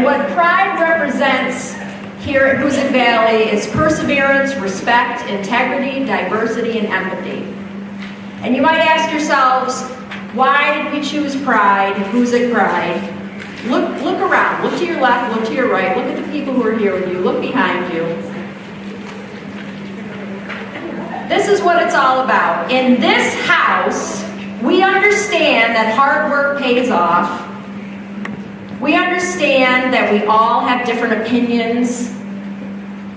what pride represents here at Hoosick Valley is perseverance, respect, integrity, diversity, and empathy. And you might ask yourselves, why did we choose pride, Hoosick Pride? Look around, look to your left, look to your right, look at the people who are here with you, look behind you. This is what it's all about. In this house, we understand that hard work pays off. We understand that we all have different opinions,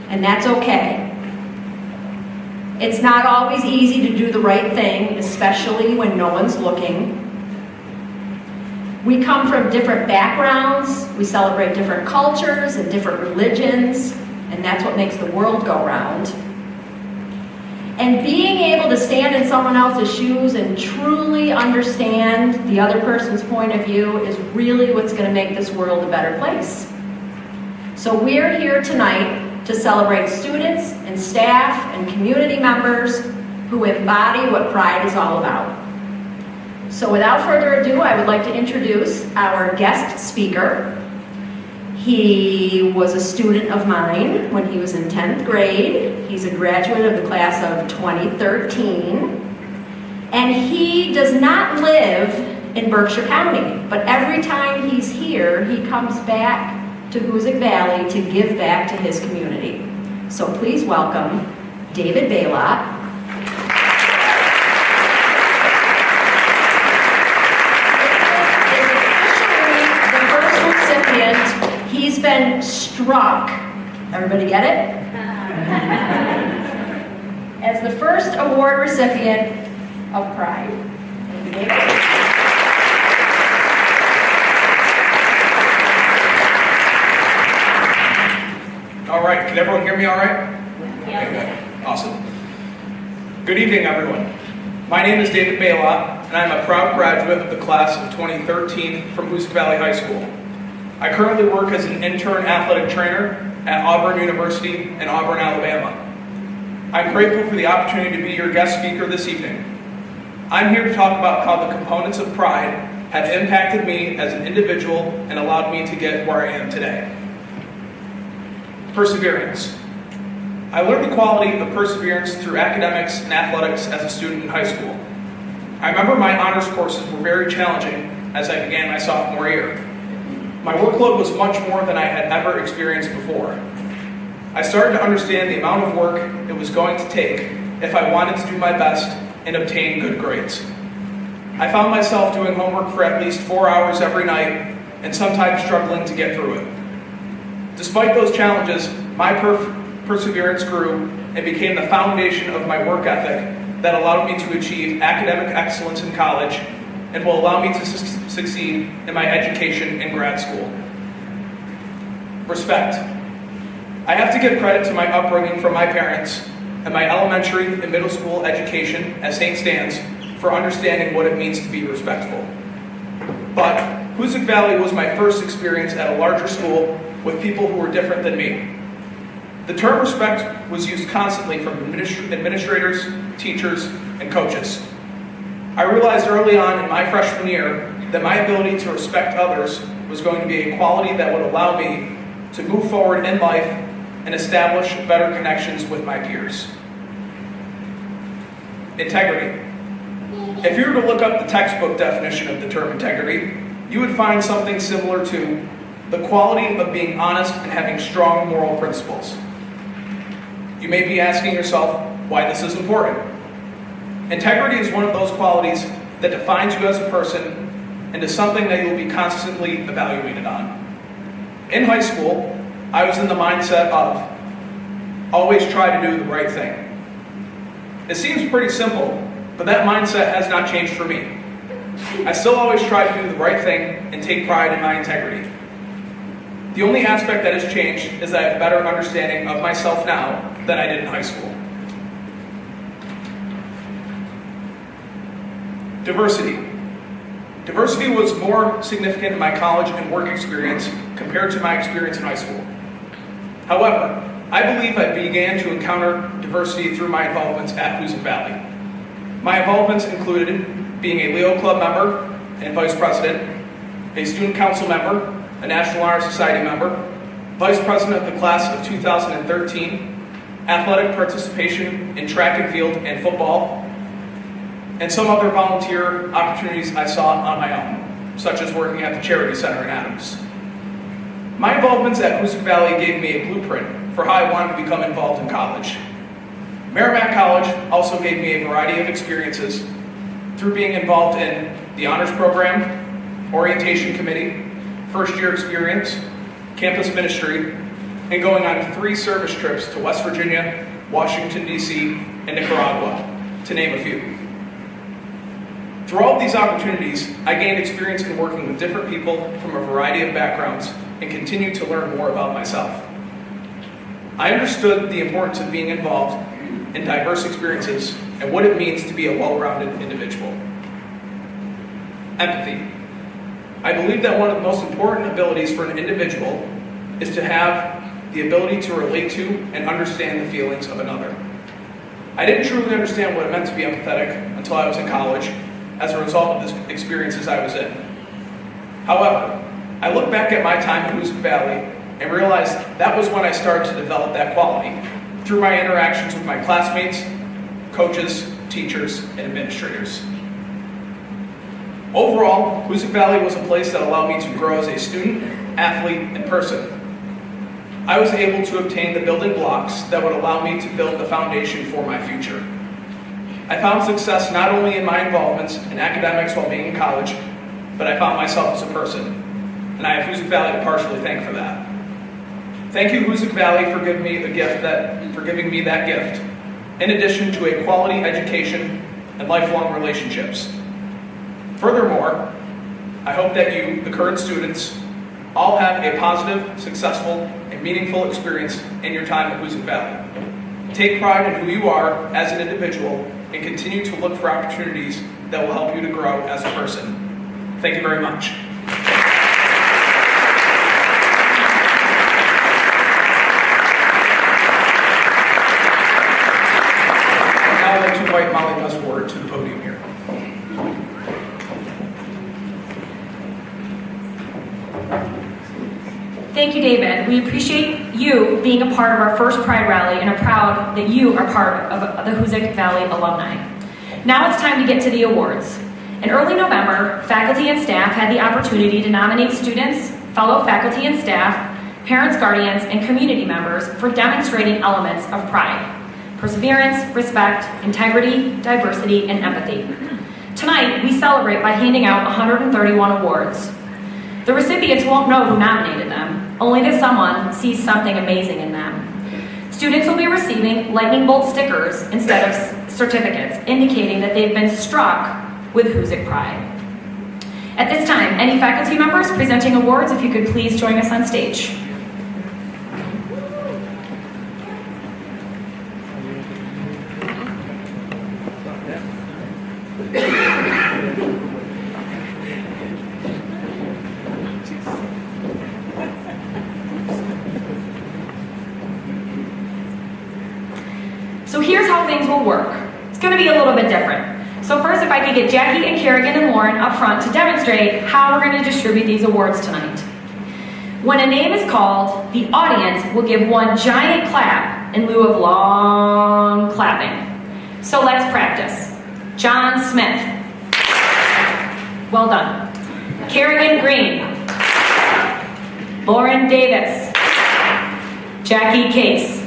and that's okay. It's not always easy to do the right thing, especially when no one's looking. We come from different backgrounds, we celebrate different cultures and different religions, and that's what makes the world go round. And being able to stand in someone else's shoes and truly understand the other person's point of view is really what's going to make this world a better place. So we're here tonight to celebrate students and staff and community members who embody what pride is all about. So without further ado, I would like to introduce our guest speaker. He was a student of mine when he was in 10th grade. He's a graduate of the class of 2013. And he does not live in Berkshire County, but every time he's here, he comes back to Hoosick Valley to give back to his community. So please welcome David Baylott. He's been struck, everybody get it? As the first award recipient of Pride. Thank you, David. All right, can everyone hear me all right? Yeah. Okay, awesome. Good evening, everyone. My name is David Baylott, and I'm a proud graduate of the class of 2013 from Hoosick Valley High School. I currently work as an intern athletic trainer at Auburn University in Auburn, Alabama. I'm grateful for the opportunity to be your guest speaker this evening. I'm here to talk about how the components of pride have impacted me as an individual and allowed me to get where I am today. Perseverance. I learned the quality of perseverance through academics and athletics as a student in high school. I remember my honors courses were very challenging as I began my sophomore year. My workload was much more than I had ever experienced before. I started to understand the amount of work it was going to take if I wanted to do my best and obtain good grades. I found myself doing homework for at least 4 hours every night and sometimes struggling to get through it. Despite those challenges, my perseverance grew and became the foundation of my work ethic that allowed me to achieve academic excellence in college and will allow me to succeed in my education in grad school. Respect. I have to give credit to my upbringing from my parents and my elementary and middle school education at St. Stan's for understanding what it means to be respectful. But Hoosick Valley was my first experience at a larger school with people who were different than me. The term respect was used constantly from administrators, teachers, and coaches. I realized early on in my freshman year that my ability to respect others was going to be a quality that would allow me to move forward in life and establish better connections with my peers. Integrity. If you were to look up the textbook definition of the term integrity, you would find something similar to the quality of being honest and having strong moral principles. You may be asking yourself why this is important. Integrity is one of those qualities that defines you as a person and is something that you'll be constantly evaluated on. In high school, I was in the mindset of always try to do the right thing. It seems pretty simple, but that mindset has not changed for me. I still always try to do the right thing and take pride in my integrity. The only aspect that has changed is that I have a better understanding of myself now than I did in high school. Diversity. Diversity was more significant in my college and work experience compared to my experience in high school. However, I believe I began to encounter diversity through my involvements at Hoosick Valley. My involvements included being a Leo Club member and vice president, a student council member, a National Honor Society member, Vice President of the class of 2013, athletic participation in track and field and football, and some other volunteer opportunities I saw on my own, such as working at the Charity Center in Adams. My involvements at Hoosick Valley gave me a blueprint for how I wanted to become involved in college. Merrimack College also gave me a variety of experiences through being involved in the honors program, orientation committee, first year experience, campus ministry, and going on 3 service trips to West Virginia, Washington, D.C., and Nicaragua, to name a few. Through all of these opportunities, I gained experience in working with different people from a variety of backgrounds and continue to learn more about myself. I understood the importance of being involved in diverse experiences and what it means to be a well-rounded individual. Empathy. I believe that one of the most important abilities for an individual is to have the ability to relate to and understand the feelings of another. I didn't truly understand what it meant to be empathetic until I was in college as a result of the experiences I was in. However, I look back at my time at Hoosick Valley and realized that was when I started to develop that quality through my interactions with my classmates, coaches, teachers, and administrators. Overall, Hoosick Valley was a place that allowed me to grow as a student, athlete, and person. I was able to obtain the building blocks that would allow me to build the foundation for my future. I found success not only in my involvements in academics while being in college, but I found myself as a person, and I have Hoosick Valley to partially thank for that. Thank you, Hoosick Valley, for giving me that gift, in addition to a quality education and lifelong relationships. Furthermore, I hope that you, the current students, all have a positive, successful, and meaningful experience in your time at Hoosick Valley. Take pride in who you are as an individual and continue to look for opportunities that will help you to grow as a person. Thank you very much. Now I'd like to invite Molly Westward to the podium here. Thank you, David. We appreciate you being a part of our first Pride Rally and are proud that you are part of the Hoosick Valley alumni. Now it's time to get to the awards. In early November, faculty and staff had the opportunity to nominate students, fellow faculty and staff, parents, guardians, and community members for demonstrating elements of pride: perseverance, respect, integrity, diversity, and empathy. Tonight, we celebrate by handing out 131 awards. The recipients won't know who nominated them, only that someone sees something amazing in them. Students will be receiving lightning bolt stickers instead of certificates, indicating that they've been struck with Hoosick pride. At this time, any faculty members presenting awards, if you could please join us on stage. So here's how things will work. It's going to be a little bit different. So first, if I could get Jackie and Kerrigan and Lauren up front to demonstrate how we're going to distribute these awards tonight. When a name is called, the audience will give one giant clap in lieu of long clapping. So let's practice. John Smith. Well done. Kerrigan Green. Lauren Davis. Jackie Case.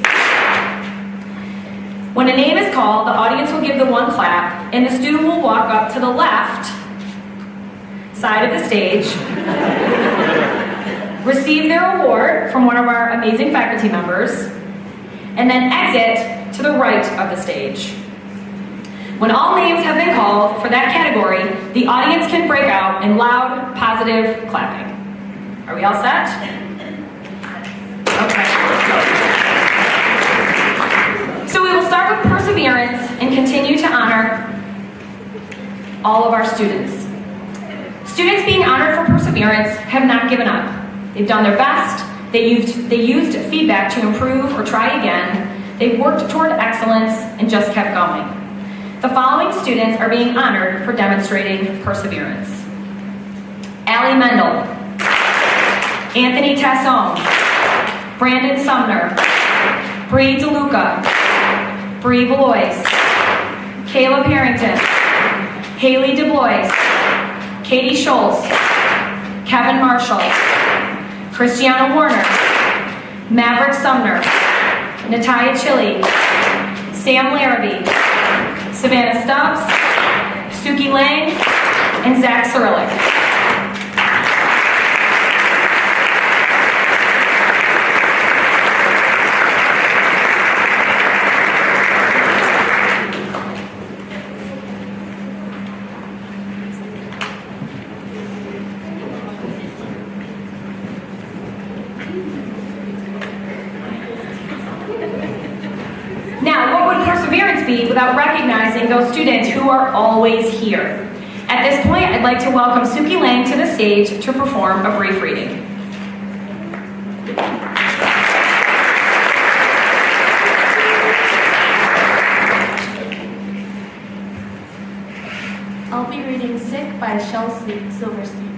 When a name is called, the audience will give the one clap, and the student will walk up to the left side of the stage, receive their award from one of our amazing faculty members, and then exit to the right of the stage. When all names have been called for that category, the audience can break out in loud, positive clapping. Are we all set? Okay. So we will start with perseverance and continue to honor all of our students. Students being honored for perseverance have not given up. They've done their best. They used feedback to improve or try again. They've worked toward excellence and just kept going. The following students are being honored for demonstrating perseverance: Allie Mendel, Anthony Tassone, Brandon Sumner, Bree DeLuca, Bree Valois, Caleb Harrington, Haley DeBlois, Katie Schultz, Kevin Marshall, Christiana Warner, Maverick Sumner, Natalia Chili, Sam Larrabee, Savannah Stubbs, Suki Lang, and Zach Cyrillic. Now, what would perseverance be without recognizing those students who are always here? At this point, I'd like to welcome Suki Lang to the stage to perform a brief reading. I'll be reading Sick by Shel Silverstein.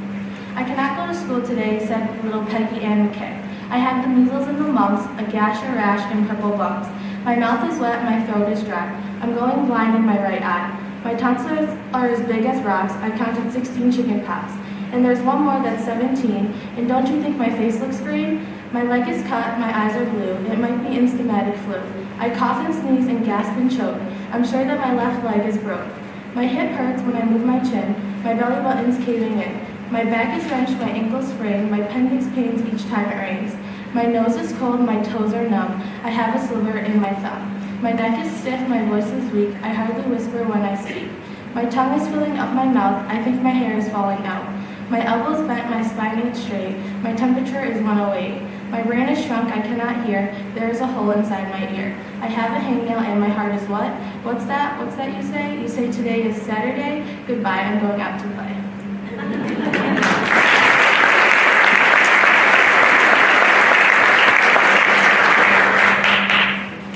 I cannot go to school today, said little Peggy Ann McKay. I have the measles and the mumps, a gash, a rash, and purple bumps. My mouth is wet, my throat is dry. I'm going blind in my right eye. My tonsils are as big as rocks. I counted 16 chicken pox. And there's one more that's 17. And don't you think my face looks green? My leg is cut, my eyes are blue. It might be instamatic flu. I cough and sneeze and gasp and choke. I'm sure that my left leg is broke. My hip hurts when I move my chin. My belly button's caving in. My back is wrenched, my ankles sprained. My appendix pains each time it rains. My nose is cold, my toes are numb. I have a sliver in my thumb. My neck is stiff, my voice is weak. I hardly whisper when I speak. My tongue is filling up my mouth. I think my hair is falling out. My elbows bent, my spine ain't straight. My temperature is 108. My brain is shrunk, I cannot hear. There is a hole inside my ear. I have a hangnail and my heart is what? What's that? What's that you say? You say today is Saturday? Goodbye, I'm going out to play.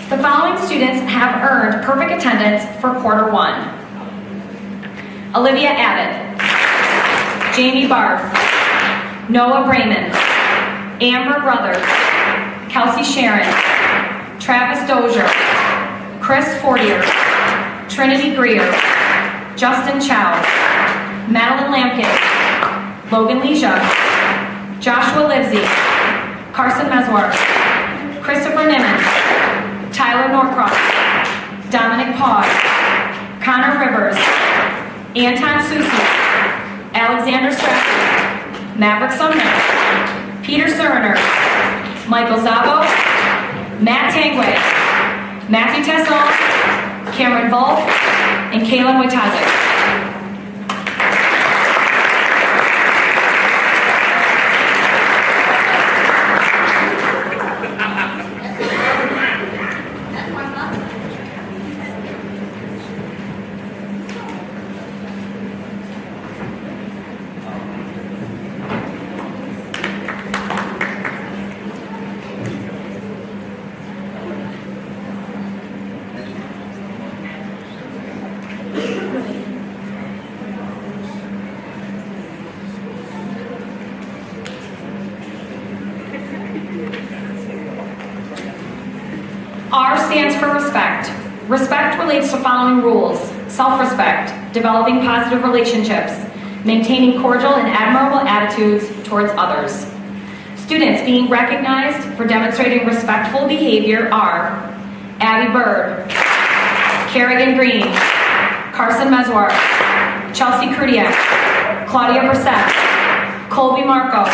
The following students have earned perfect attendance for quarter one. Olivia Abbott, Jamie Barth, Noah Brayman, Amber Brothers, Kelsey Sharon, Travis Dozier, Chris Fortier, Trinity Greer, Justin Chow, Madeline Lampkin, Logan Leisha, Joshua Livesey, Carson Meswar, Christopher Nimmons, Tyler Norcross, Dominic Pogg, Connor Rivers, Anton Susi, Alexander Stratford, Maverick Sumner, Peter Serner, Michael Zabo, Matt Tangway, Matthew Tessel, Cameron Volk, and Kaylin Witazik. R stands for respect. Respect relates to following rules: self-respect, developing positive relationships, maintaining cordial and admirable attitudes towards others. Students being recognized for demonstrating respectful behavior are Abby Bird, Kerrigan Green, Carson Meswar, Chelsea Krudiak, Claudia Brissett, Colby Marco,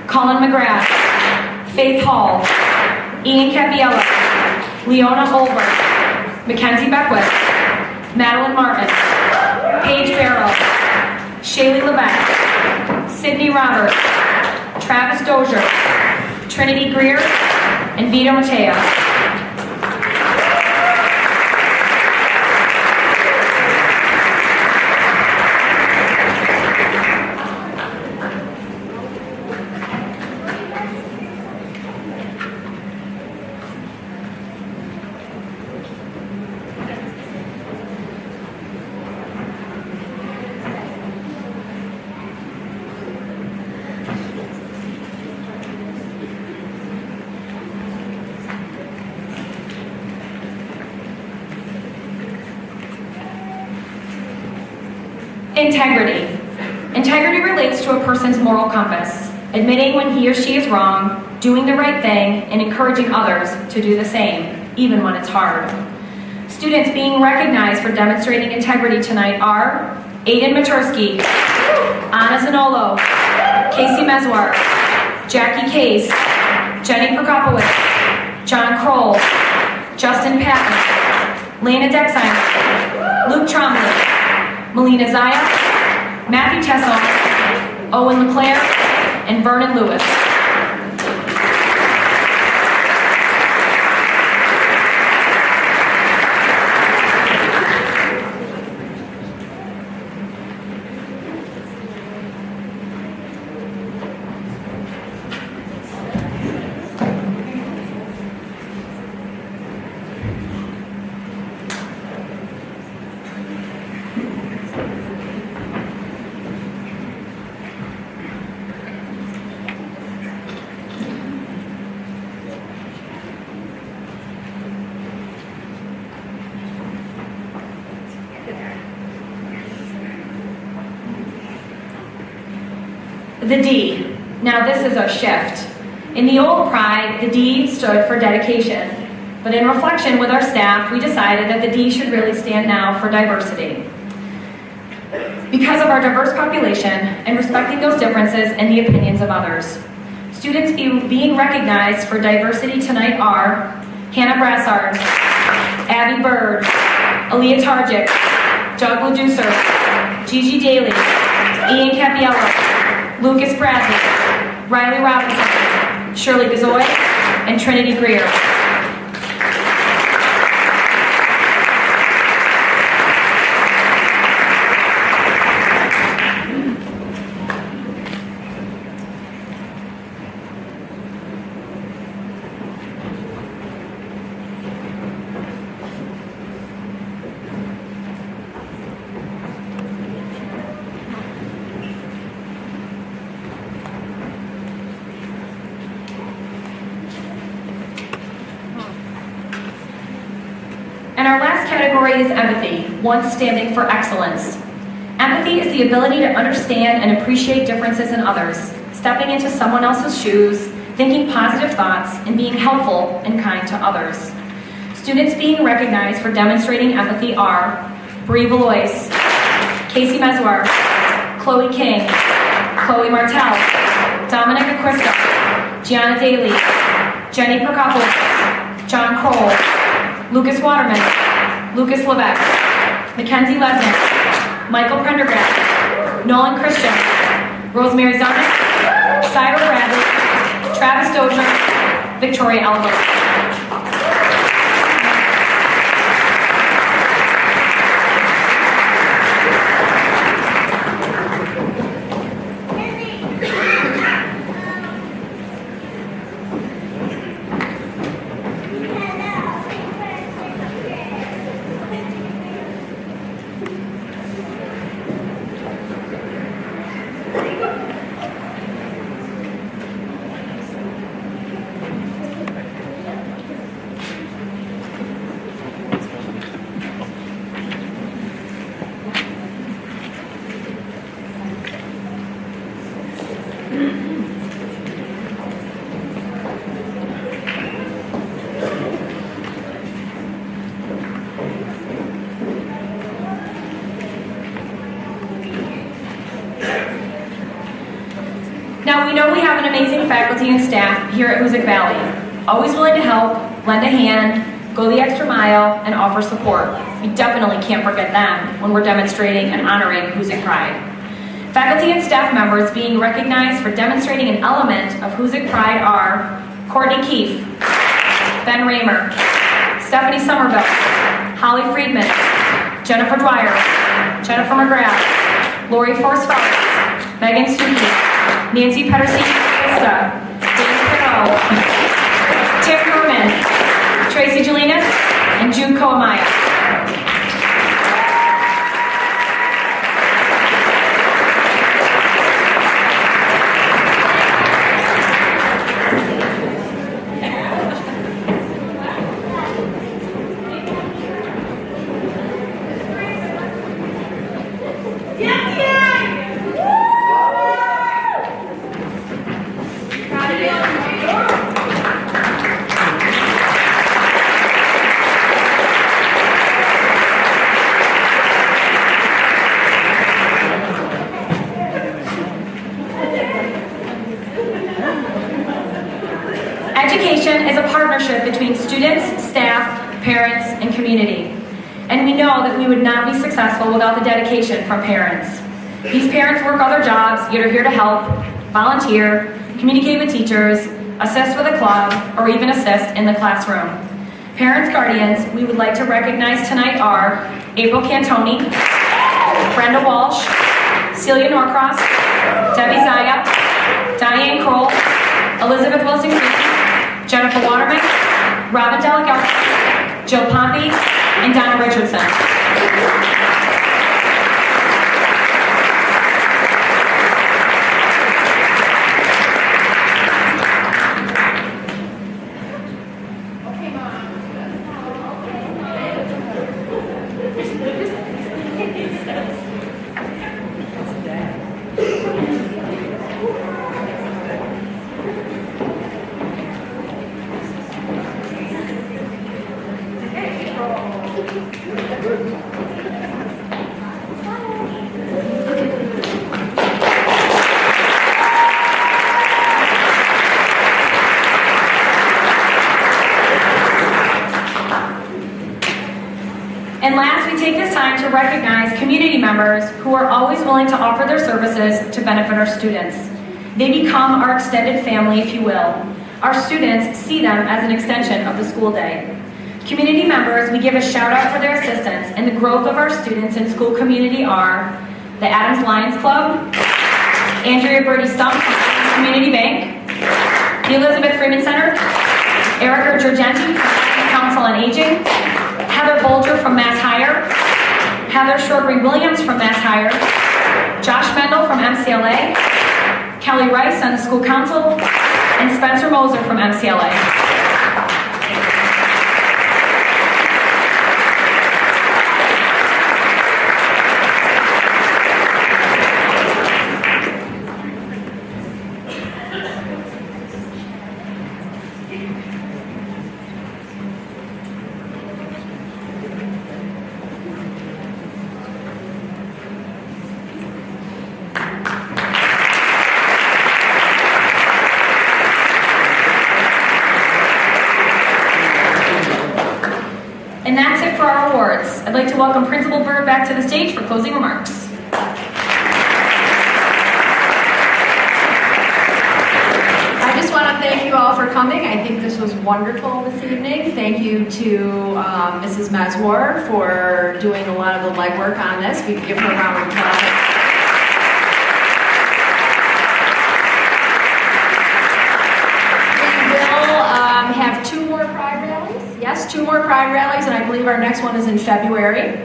Colin McGrath, Faith Hall, Ian Capiella, Leona Olver, Mackenzie Beckwith, Madeline Martin, Paige Barrow, Shaylee Levesque, Sydney Roberts, Travis Dozier, Trinity Greer, and Vito Mateo. Integrity. Integrity relates to a person's moral compass, admitting when he or she is wrong, doing the right thing, and encouraging others to do the same, even when it's hard. Students being recognized for demonstrating integrity tonight are Aiden Matursky, Anna Zanolo, Casey Meswar, Jackie Case, Jenny Prokopowicz, John Kroll, Justin Patton, Lana Dexheimer, Luke Trombley, Melina Zaya, Matthew Tessel, Owen LeClaire, and Vernon Lewis. The D. Now this is a shift. In the old Pride, the D stood for dedication. But in reflection with our staff, we decided that the D should really stand now for diversity. Because of our diverse population and respecting those differences and the opinions of others. Students being recognized for diversity tonight are Hannah Brassard, Abby Bird, Aaliyah Targic, Doug Leducer, Gigi Daly, Ian Capiello, Lucas Bradley, Riley Robinson, Shirley Gazoy, and Trinity Greer. And our last category is empathy, one standing for excellence. Empathy is the ability to understand and appreciate differences in others, stepping into someone else's shoes, thinking positive thoughts, and being helpful and kind to others. Students being recognized for demonstrating empathy are Bree Valois, Casey Meswar, Chloe King, Chloe Martell, Dominica Quista, Gianna Daly, Jenny Prokopowicz, John Kroll, Lucas Waterman, Lucas Levesque, Mackenzie Lesnick, Michael Prendergast, Nolan Christian, Rosemary Zarnick, Cyril Bradley, Travis Dozier, Victoria Elbert. Now we know we have an amazing faculty and staff here at Hoosick Valley, always willing to help, lend a hand, go the extra mile, and offer support. We definitely can't forget them when we're demonstrating and honoring Hoosick Pride. Faculty and staff members being recognized for demonstrating an element of Hoosick Pride are Courtney Keefe, Ben Raymer, Stephanie Somerville, Holly Friedman, Jennifer Dwyer, Jennifer McGrath, Lori Force-Phelps, Megan Stuckey, Nancy Pedersen-Vista, Dave Pinot, Tim Newman, Tracy Jelinas, and Jude Koamaya. Education is a partnership between students, staff, parents, and community. And we know that we would not be successful without the dedication from parents. These parents work other jobs, yet are here to help, volunteer, communicate with teachers, assist with a club, or even assist in the classroom. Parents, guardians, we would like to recognize tonight are April Cantoni, Brenda Walsh, Celia Norcross, Debbie Zaya, Diane Kroll, Elizabeth Wilson, Jennifer Waterman, Robin Delegato, Jill Pompey, and Donna Richardson. And last, we take this time to recognize community members who are always willing to offer their services to benefit our students. They become our extended family, if you will. Our students see them as an extension of the school day. Community members, we give a shout out for their assistance in the growth of our students and school community are the Adams Lions Club, Andrea Birdie Stump from Adams Community Bank, the Elizabeth Freeman Center, Erica Giorgenti from Adams Council on Aging, Heather Bolger from Mass Hire, Heather Shortbury-Williams from Mass Hire, Josh Mendel from MCLA, Kelly Rice on the school council, and Spencer Moser from MCLA. And that's it for our awards. I'd like to welcome Principal Bird back to the stage for closing remarks. I just want to thank you all for coming. I think this was wonderful this evening. Thank you to Mrs. Mazwar for doing a lot of the legwork on this. We can give her a round of applause. Have two more Pride rallies. Yes, two more Pride rallies, and I believe our next one is in February.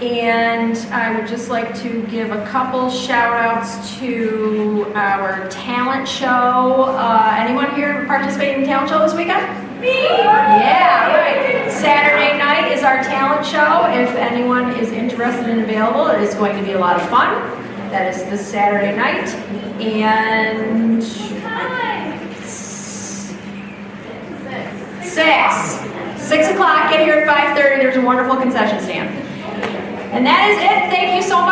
And I would just like to give a couple shout outs to our talent show. Anyone here participating in the talent show this weekend? Me! Yeah, right. Saturday night is our talent show. If anyone is interested and available, it is going to be a lot of fun. That is this Saturday night. And 6 o'clock, get here at 5:30. There's a wonderful concession stand. And that is it. Thank you so much.